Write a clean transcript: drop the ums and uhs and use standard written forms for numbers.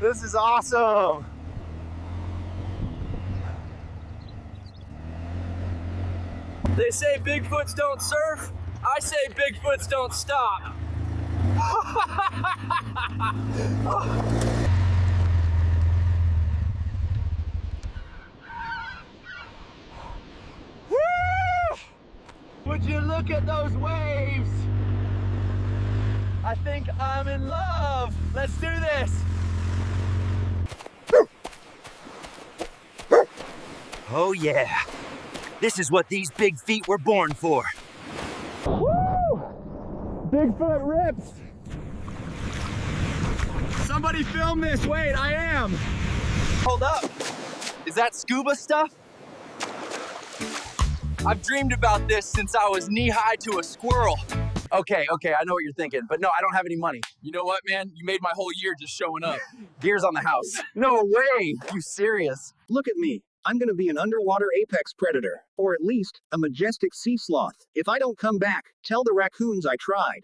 This is awesome. They say Bigfoots don't surf. I say Bigfoots don't stop. Woo! Would you look at those waves? I think I'm in love. Let's do this. Oh yeah, this is what these big feet were born for. Woo! Bigfoot rips. Somebody film this. Wait, I am. Hold up. Is that scuba stuff? I've dreamed about this since I was knee-high to a squirrel. Okay, I know what you're thinking, but no, I don't have any money. You know what, man? You made my whole year just showing up. Deer's on the house. No way. You serious? Look at me. I'm gonna be an underwater apex predator, or at least, a majestic sea sloth. If I don't come back, tell the raccoons I tried.